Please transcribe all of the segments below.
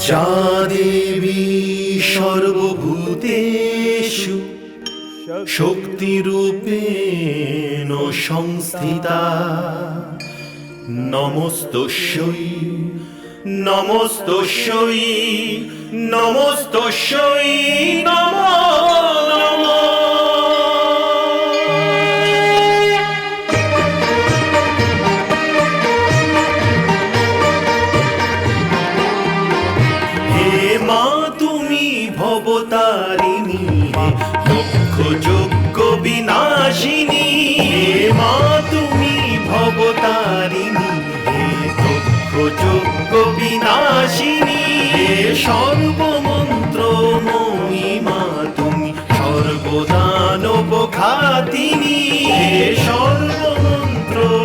যা দেবী সর্বভূতেষু শক্তিরূপেণ সংস্থিতা নমস্তস্যৈ নমস্তস্যৈ নমস্তস্যৈ নমো নমঃ। ভবতারিণী লক্ষ যজ্ঞ বিনাশিনী, হে মা তুমি ভবতারিণী লক্ষ যজ্ঞ বিনাশিনী, হে সর্বমন্ত্রময়ী মা তুমি সর্বদানব ঘাতিনী, হে সর্বমন্ত্রময়ী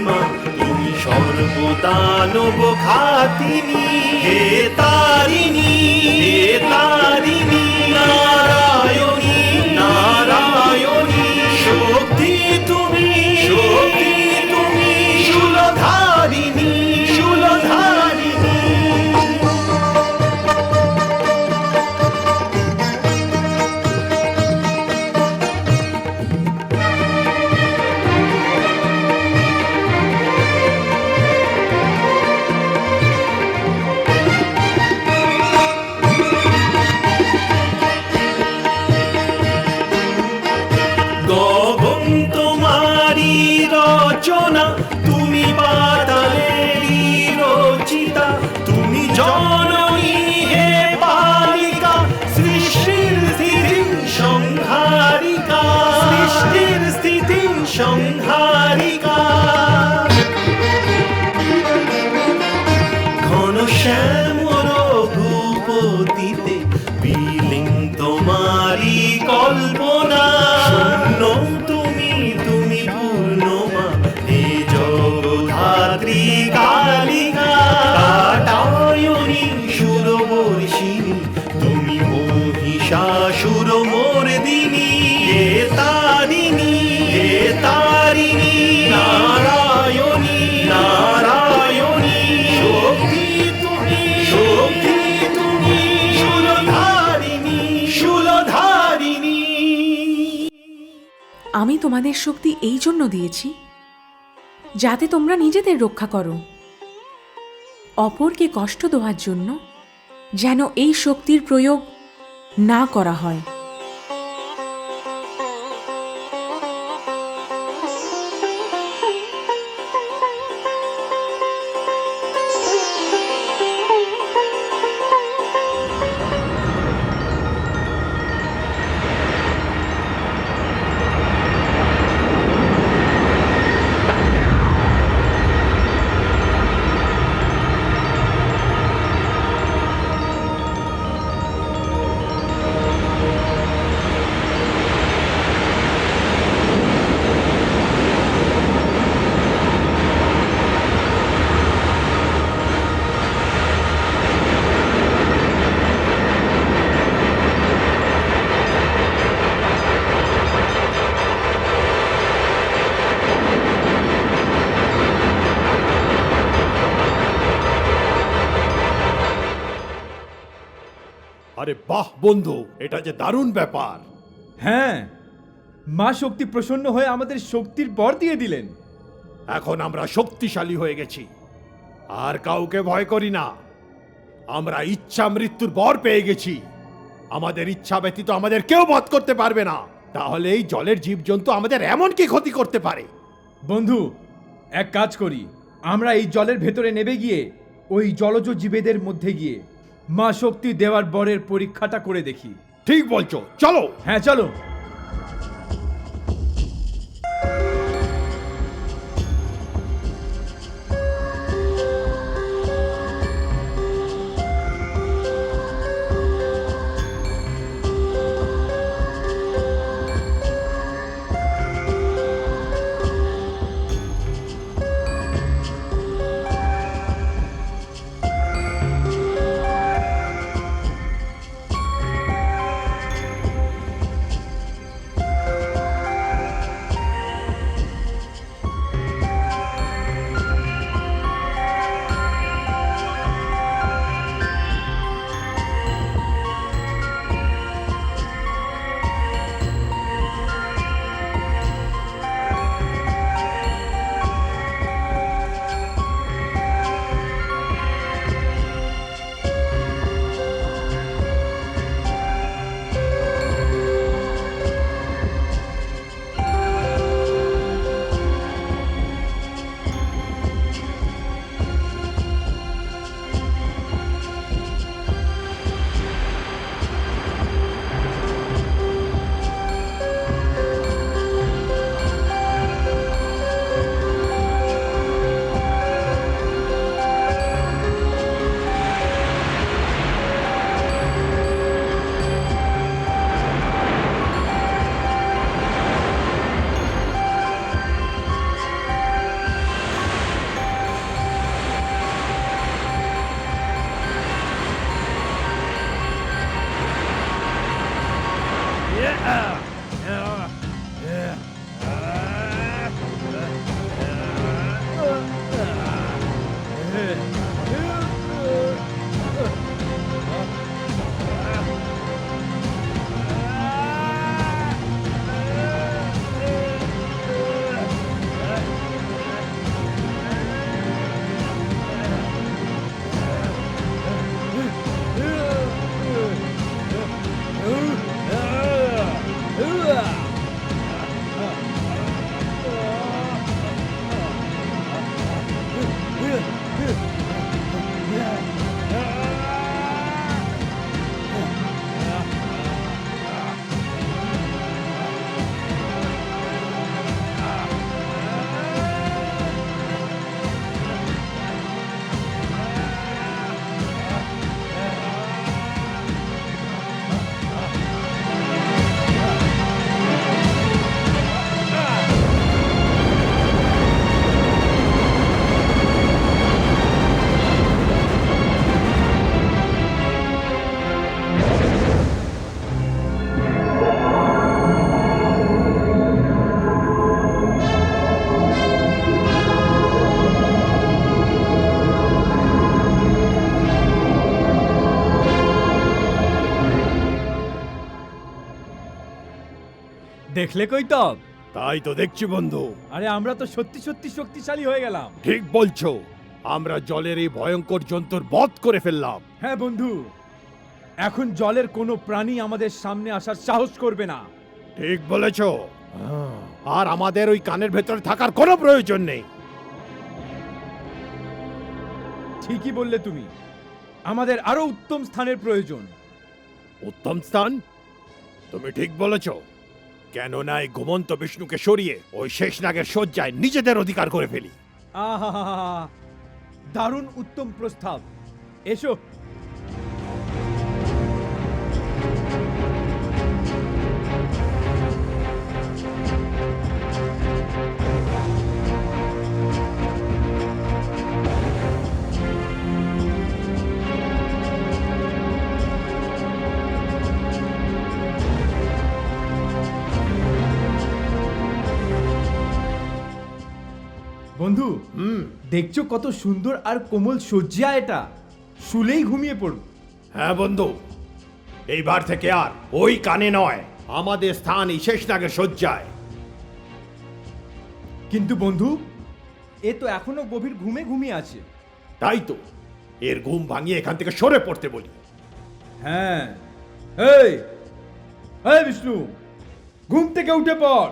মা তুমি সর্বদানব ঘাতিনী, হে তারিণী হে তারিণী নারায়ণী নারায়ণী শক্তি তুমি শূলধারিণী শূলধারিণী। তুমি বাতালেরই রচিতা, তুমি জননী হে পালিকা, সৃষ্টির স্থিতির সংহারিকা, সৃষ্টির স্থিতির সংহারিকা। ঘন শ্যামল ভূপতিতে বিলীন তোমারি কল্পনা, শূন্য তুমি তুমি পূর্ণমা হে জগদ্ধাত্রী কালিকা, কাটায়নী সুরবর্ষিণী তুমি মহিষাসুর মর্দিনী, হে তারিণী হে তারিণী নারায়ণী নারায়ণী শক্তি তুমি শূলধারিণী শূলধারিণী। আমি তোমাদের শক্তি এই জন্য দিয়েছি যাতে তোমরা নিজেদের রক্ষা করো, অপরকে কষ্ট দেওয়ার জন্য যেন এই শক্তির প্রয়োগ না করা হয়। আরে বাহ বন্ধু, এটা যে দারুণ ব্যাপার। হ্যাঁ, মা শক্তি প্রসন্ন হয়ে আমাদের শক্তির বর দিয়ে দিলেন। এখন আমরা শক্তিশালী হয়ে গেছি, আর কাউকে ভয় করি না। আমরা ইচ্ছা মৃত্যুর বর পেয়ে গেছি। আমাদের ইচ্ছা ব্যতীত আমাদের কেউ বধ করতে পারবে না। তাহলে এই জলের জীবজন্তু আমাদের এমন কি ক্ষতি করতে পারে? বন্ধু, এক কাজ করি, আমরা এই জলের ভেতরে নেমে গিয়ে ওই জলজ জীবেদের মধ্যে গিয়ে মা শক্তি দেওয়ার বরের পরীক্ষাটা করে দেখি। ঠিক বলছো, চলো। হ্যাঁ চলো। দেখলে কৈতব? তাই তো দেখছি বন্ধু। আরে আমরা তো সত্যি সত্যি শক্তিশালী হয়ে গেলাম। ঠিক বলছো, আমরা জলের এই ভয়ঙ্কর জন্তুর বধ করে ফেললাম। হ্যাঁ বন্ধু, এখন জলের কোনো প্রাণী আমাদের সামনে আসার সাহস করবে না। ঠিক বলেছো। আর আমাদের ওই কানের ভেতরে থাকার কোনো প্রয়োজন নেই। ঠিকই বললে তুমি, আমাদের আরো উত্তম স্থানের প্রয়োজন। উত্তম স্থান? তুমি ঠিক বলেছো। কেননা এই ঘুমন্ত বিষ্ণুকে সরিয়ে ওই শেষনাগের শয্যায় নিজেদের অধিকার করে ফেলি। আহা, দারুণ উত্তম প্রস্তাব। এসো। বন্ধু, দেখছো কত সুন্দর আর কোমল শয্যা এটা? শুলেই ঘুমিয়ে পড়ব। হ্যাঁ বন্ধু, এইবার থেকে আর ওই কানে নয়, আমাদের স্থান এই শেষনাগের শয্যায়। কিন্তু বন্ধু, এ তো এখনো গভীর ঘুমে ঘুমিয়ে আছে। তাই তো, এর ঘুম ভাঙিয়ে এখান থেকে সরে পড়তে বলি। হ্যাঁ, এই এই বিষ্ণু, ঘুম থেকে উঠে পড়।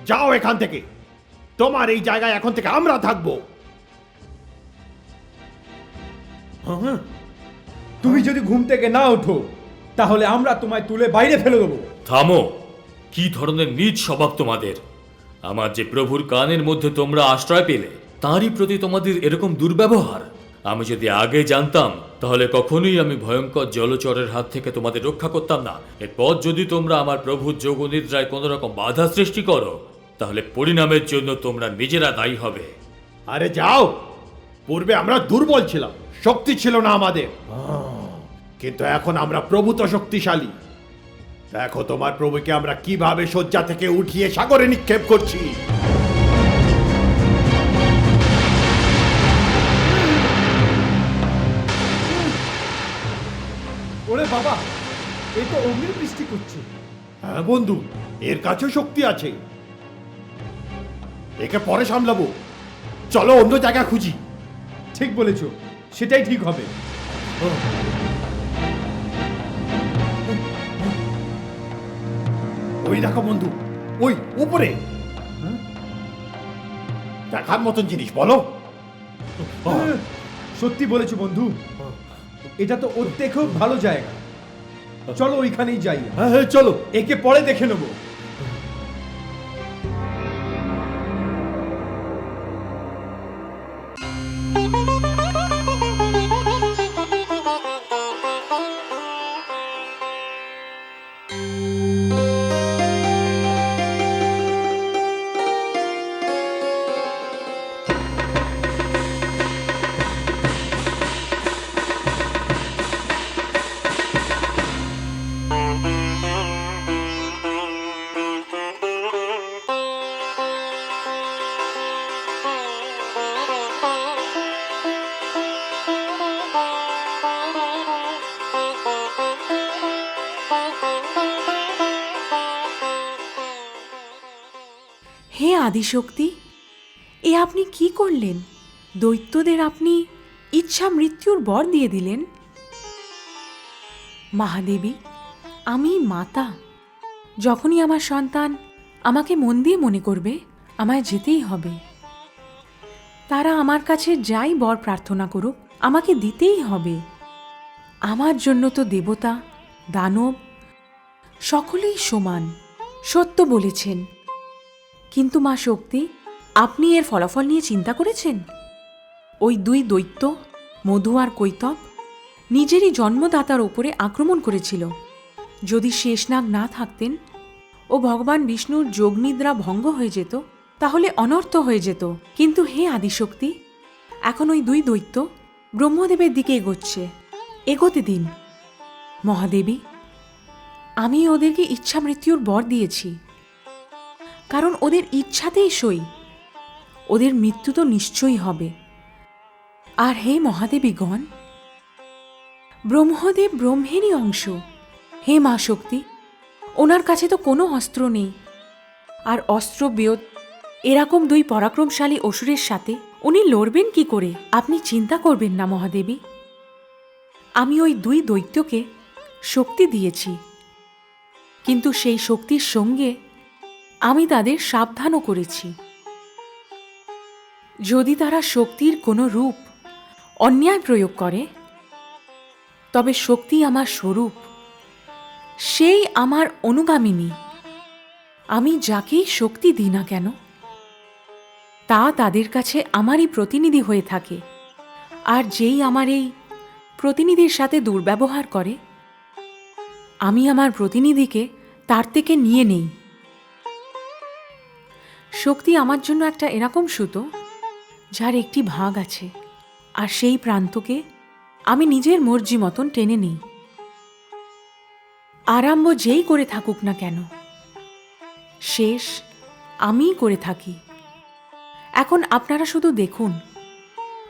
যাও এখান থেকে, তোমার এই জায়গায় এখন থেকে আমরা থাকবো। তুমি যদি ঘুম থেকে না ওঠো, তাহলে আমরা তোমায় তুলে বাইরে ফেলে দেবো। থামো! কি ধরনের নীচ স্বভাব তোমাদের! আমার যে প্রভুর কানের মধ্যে তোমরা আশ্রয় পেলে, তারই প্রতি তোমাদের এরকম দুর্ব্যবহার! আমি যদি আগে জানতাম, তাহলে কখনোই আমি ভয়ঙ্কর জলচরের হাত থেকে তোমাদের রক্ষা করতাম না। এরপর যদি তোমরা আমার প্রভুর যোগনিদ্রায় কোনো রকম বাধা সৃষ্টি করো, তাহলে পরিণামের জন্য তোমরা নিজেরা দায়ী হবে। আরে যাও, পূর্বে আমরা দুর্বল ছিলাম, শক্তি ছিল না আমাদের, কিন্তু এখন আমরা প্রভূত শক্তিশালী। দেখো তোমার প্রভুকে আমরা কিভাবে শয্যা থেকে উঠিয়ে সাগরে নিক্ষেপ করছি। ওরে বাবা, এ তো অগ্নি বৃষ্টি করছে। হ্যাঁ বন্ধু, এর কাছেও শক্তি আছে। একে পরে সামলাবো, চলো অন্য জায়গা খুঁজি। ঠিক বলেছো, সেটাই ঠিক হবে। ওই দেখো বন্ধু, ওই উপরে দেখার মতন জিনিস, বলো। সত্যি বলেছো বন্ধু, এটা তো ওর থেকেও ভালো জায়গা। চলো ওইখানেই যাই। হ্যাঁ হ্যাঁ চলো। একে পরে দেখে নেবো। হে আদিশক্তি, এ আপনি কি করলেন? দৈত্যদের আপনি ইচ্ছা মৃত্যুর বর দিয়ে দিলেন। মহাদেবী, আমি মাতা। যখনই আমার সন্তান আমাকে মন দিয়ে মনে করবে, আমায় যেতেই হবে। তারা আমার কাছে যাই বর প্রার্থনা করুক, আমাকে দিতেই হবে। আমার জন্য তো দেবতা, দানব সকলেই সমান, সত্য বলেছেন। কিন্তু মা শক্তি, আপনি এর ফলাফল নিয়ে চিন্তা করেছেন? ওই দুই দৈত্য, মধু আর কৈতব, নিজেরই জন্মদাতার ওপরে আক্রমণ করেছিল। যদি শেষনাগ না থাকতেন ও ভগবান বিষ্ণুর যোগনিদ্রা ভঙ্গ হয়ে যেত, তাহলে অনর্থ হয়ে যেত। কিন্তু হে আদিশক্তি, এখন ওই দুই দৈত্য ব্রহ্মদেবের দিকে এগোচ্ছে। এগোতে দিন। মহাদেবী, আমি ওদেরকে ইচ্ছা মৃত্যুর বর দিয়েছি, কারণ ওদের ইচ্ছাতেই সই। ওদের মৃত্যু তো নিশ্চয়ই হবে। আর হে মহাদেবীগণ, ব্রহ্মদেব ব্রহ্মেরই অংশ। হে মা শক্তি, ওনার কাছে তো কোনো অস্ত্র নেই, আর অস্ত্র বিয়োগ এরকম দুই পরাক্রমশালী অসুরের সাথে উনি লড়বেন কি করে? আপনি চিন্তা করবেন না মহাদেবী। আমি ওই দুই দৈত্যকে শক্তি দিয়েছি, কিন্তু সেই শক্তির সঙ্গে আমি তাদের সাবধানও করেছি। যদি তারা শক্তির কোনো রূপ অন্যায় প্রয়োগ করে, তবে শক্তি আমার স্বরূপ, সেই আমার অনুগামিনী। আমি যাকেই শক্তি দিই না কেন, তা তাদের কাছে আমারই প্রতিনিধি হয়ে থাকে। আর যেই আমার এই প্রতিনিধির সাথে দুর্ব্যবহার করে, আমি আমার প্রতিনিধিকে তার থেকে নিয়ে নেই। শক্তি আমার জন্য একটা এরকম সুতো, যার একটি ভাগ আছে, আর সেই প্রান্তকে আমি নিজের মর্জি মতন টেনে নিই। আরম্ভ যেই করে থাকুক না কেন, শেষ আমিই করে থাকি। এখন আপনারা শুধু দেখুন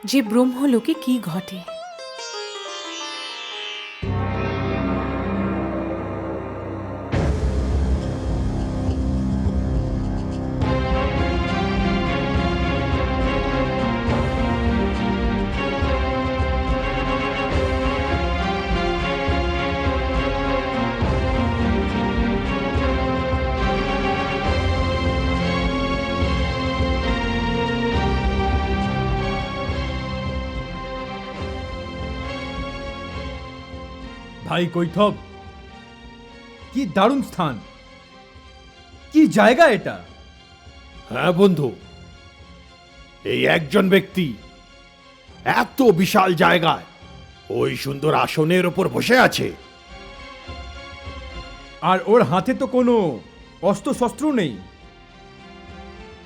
যে ব্রহ্মলোকে কি ঘটে। ভাই কৈতব, কি দারুণ স্থান, কি জায়গা এটা! হ্যাঁ বন্ধু, এই একজন ব্যক্তি এত বিশাল জায়গায় ওই সুন্দর আসনের ওপর বসে আছে, আর ওর হাতে তো কোনো অস্ত্র শস্ত্র নেই।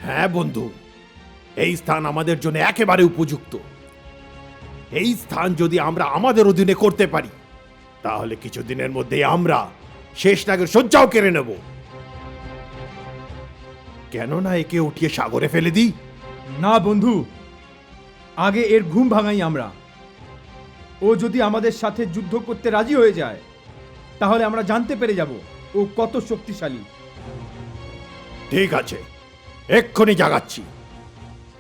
হ্যাঁ বন্ধু, এই স্থান আমাদের জন্য একেবারে উপযুক্ত। এই স্থান যদি আমরা আমাদের অধীনে করতে পারি, তাহলে কিছুদিনের মধ্যেই আমরা শেষনাগের শয্যাও কেড়ে নেব। কেননা একে উঠিয়ে সাগরে ফেলে দিই? না বন্ধু, আগে এর ঘুম ভাঙাই আমরা। ও যদি আমাদের সাথে যুদ্ধ করতে রাজি হয়ে যায়, তাহলে আমরা জানতে পেরে যাব ও কত শক্তিশালী। ঠিক আছে, এক্ষুনি জাগাচ্ছি।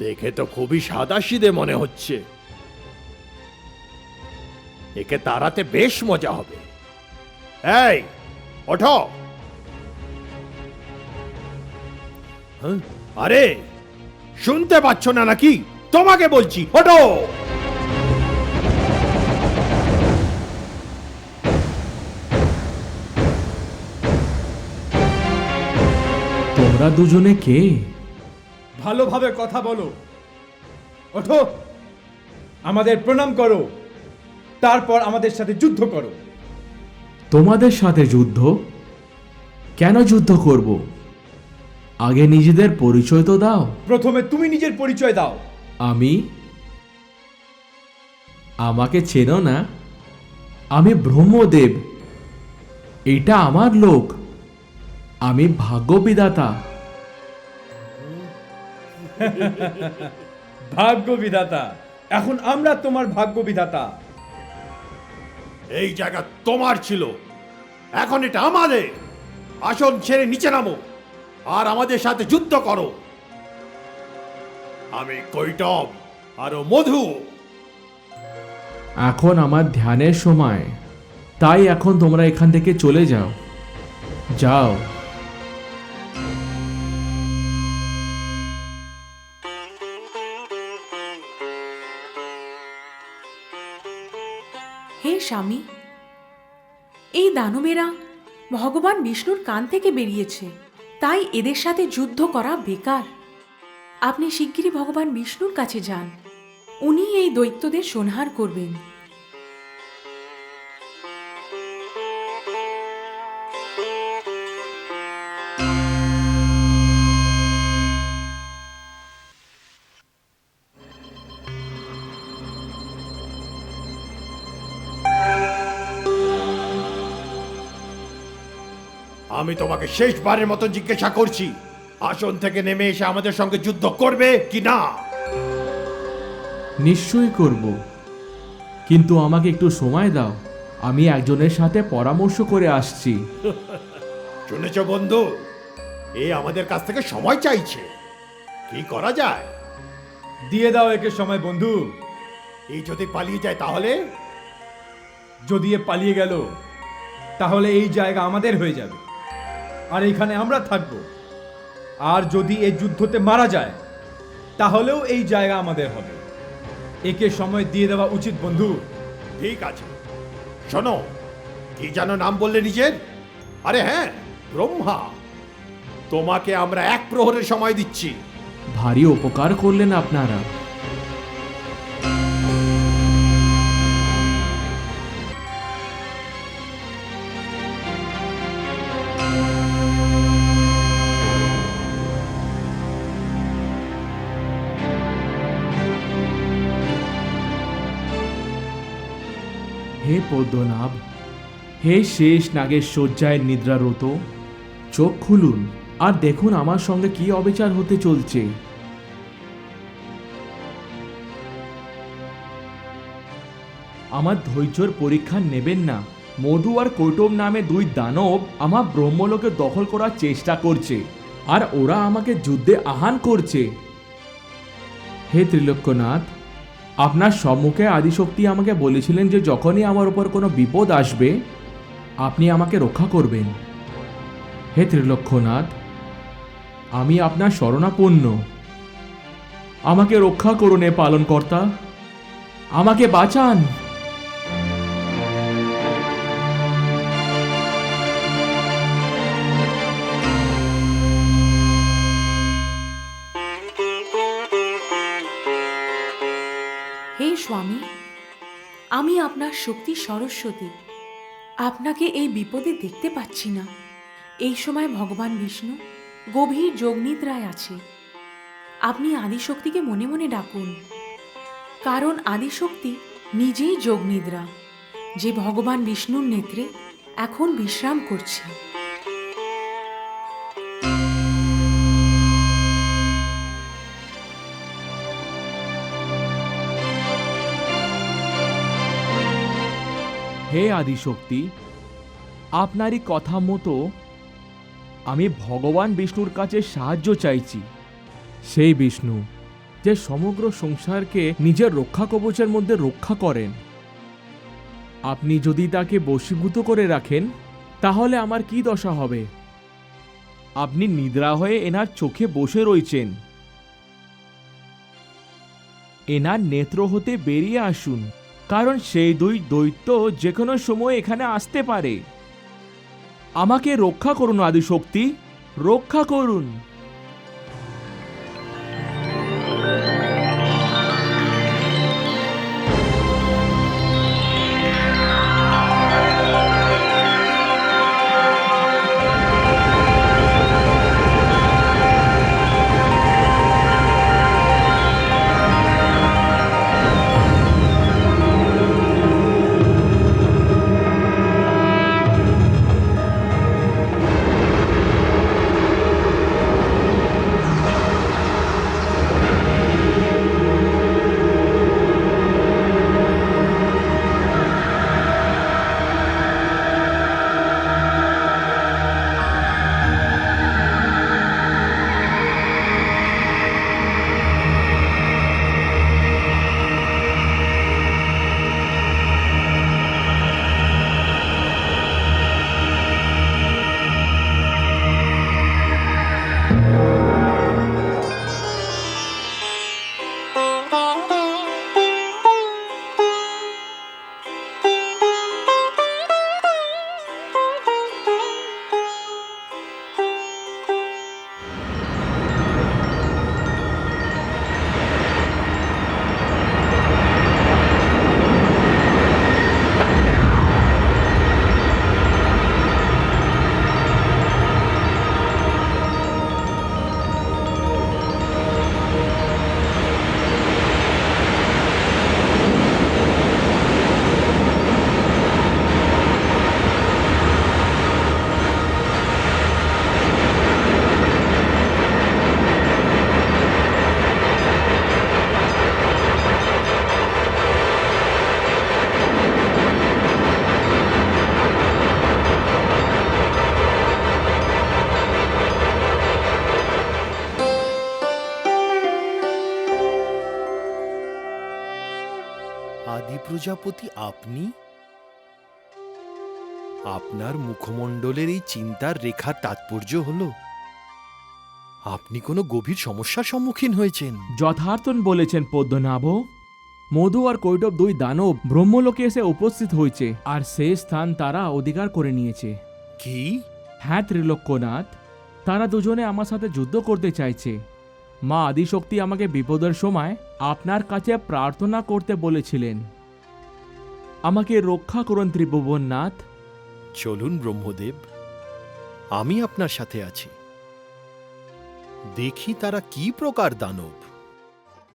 দেখে তো খুবই সাদাসিধে মনে হচ্ছে, একে তাড়াতে বেশ মজা হবে। এই ওঠো। হ্যাঁ? আরে শুনতে পাচ্ছ না নাকি? তোমাকে বলছি, ওঠো। তোমরা দুজনে কে? ভালোভাবে কথা বলো। ওঠো, আমাদের প্রণাম করো, তারপর আমাদের সাথে যুদ্ধ করো। তোমাদের সাথে যুদ্ধ? কেন যুদ্ধ করব? আগে নিজেদের পরিচয় তো দাও। প্রথমে তুমি নিজের পরিচয় দাও। আমাকে চেনো না? আমি ব্রহ্মদেব, এটা আমার লোক। আমি ভাগ্য বিধাতা। ভাগ্য বিধাতা? এখন আমরা তোমার ভাগ্য বিধাতা। এই জায়গা তোমার ছিল, এখন এটা আমাদের। আসন ছেড়ে নিচে নামো আর আমাদের সাথে যুদ্ধ করো। আমি কৈটব আরো মধু। এখন আমার ধ্যানের সময়, তাই এখন তোমরা এখান থেকে চলে যাও। যাও। হে স্বামী, এই দানবেরা ভগবান বিষ্ণুর কান থেকে বেরিয়েছে, তাই এদের সাথে যুদ্ধ করা বেকার। আপনি শিগগিরই ভগবান বিষ্ণুর কাছে যান, উনি এই দৈত্যদের সংহার করবেন। আমি তোমাকে শেষবারের মতো জিজ্ঞাসা করছি, আসন থেকে নেমে এসে আমাদের সঙ্গে যুদ্ধ করবে কি না? নিশ্চয়ই করব, কিন্তু আমাকে একটু সময় দাও। আমি একজনের সাথে পরামর্শ করে আসছি। শুনেছ বন্ধু, এ আমাদের কাছ থেকে সময় চাইছে। কি করা যায়? দিয়ে দাও একে সময় বন্ধু। এই যদি পালিয়ে যায় তাহলে? যদি এ পালিয়ে গেল তাহলে এই জায়গা আমাদের হয়ে যাবে, আর এখানে আমরা থাকব। আর যদি এই যুদ্ধতে মারা যায় তাহলেও এই জায়গা আমাদের হবে। একে সময় দিয়ে দেওয়া উচিত বন্ধু। ঠিক আছে, শোনো, কি যেন নাম বললে নিজের? আরে হ্যাঁ, ব্রহ্মা। তোমাকে আমরা 1 প্রহরের সময় দিচ্ছি। ভারী উপকার করলেন আপনারা। হে পদ্মনাভ, হে শেষ নাগের শয্যায় নিদ্রারত, চোখ খুলুন আর দেখুন আমার সঙ্গে কি অবিচার হতে চলছে। আমার ধৈর্যের পরীক্ষা নেবেন না। মধু আর কৈটব নামে 2 দানব আমার ব্রহ্মলোকে দখল করার চেষ্টা করছে, আর ওরা আমাকে যুদ্ধে আহ্বান করছে। হে ত্রিলোক্যনাথ, আপনার সম্মুখে আদিশক্তি আমাকে বলেছিলেন যে যখনই আমার উপর কোনো বিপদ আসবে আপনি আমাকে রক্ষা করবেন। হে ত্রিলোক্যনাথ, আমি আপনার শরণাপন্ন। আমাকে রক্ষা করুন হে পালনকর্তা, আমাকে বাঁচান। হে স্বামী, আমি আপনার শক্তি সরস্বতী, আপনাকে এই বিপদে দেখতে পাচ্ছি না। এই সময় ভগবান বিষ্ণু গভীর যোগনিদ্রায় আছে। আপনি আদিশক্তিকে মনে মনে ডাকুন, কারণ আদিশক্তি নিজেই যোগনিদ্রা, যে ভগবান বিষ্ণুর নেত্রে এখন বিশ্রাম করছে। হে আদিশক্তি, আপনারই কথা মতো আমি ভগবান বিষ্ণুর কাছে সাহায্য চাইছি। সেই বিষ্ণু যে সমগ্র সংসারকে নিজের রক্ষা কবচের মধ্যে রক্ষা করেন। আপনি যদি তাকে বশীভূত করে রাখেন তাহলে আমার কি দশা হবে? আপনি নিদ্রা হয়ে এনার চোখে বসে রয়েছেন। এনার নেত্র হতে বেরিয়ে আসুন, কারণ সেই 2 দৈত্য যে কোনো সময় এখানে আসতে পারে। আমাকে রক্ষা করুন আদিশক্তি, রক্ষা করুন। আদি প্রজাপতি আপনি? আপনার মুখমণ্ডলের এই চিন্তার রেখার তাৎপর্য হলো আপনি কোনো গভীর সমস্যার সম্মুখীন হয়েছেন। যথার্থন বলেছেন পদ্মনাভ। মধু আর কৈটব দুই দানব ব্রহ্মলোকে এসে উপস্থিত হয়েছে, আর সেই স্থান তারা অধিকার করে নিয়েছে। কি? হ্যাঁ ত্রিলোক্যনাথ, তারা দুজনে আমার সাথে যুদ্ধ করতে চাইছে। মা আদিশক্তি আমাকে বিপদের সময় আপনার কাছে প্রার্থনা করতে বলেছিলেন। আমাকে রক্ষা করুন ত্রিভুবননাথ। চলুন ব্রহ্মদেব, আমি আপনার সাথে আছি। দেখি তারা কি প্রকার দানব।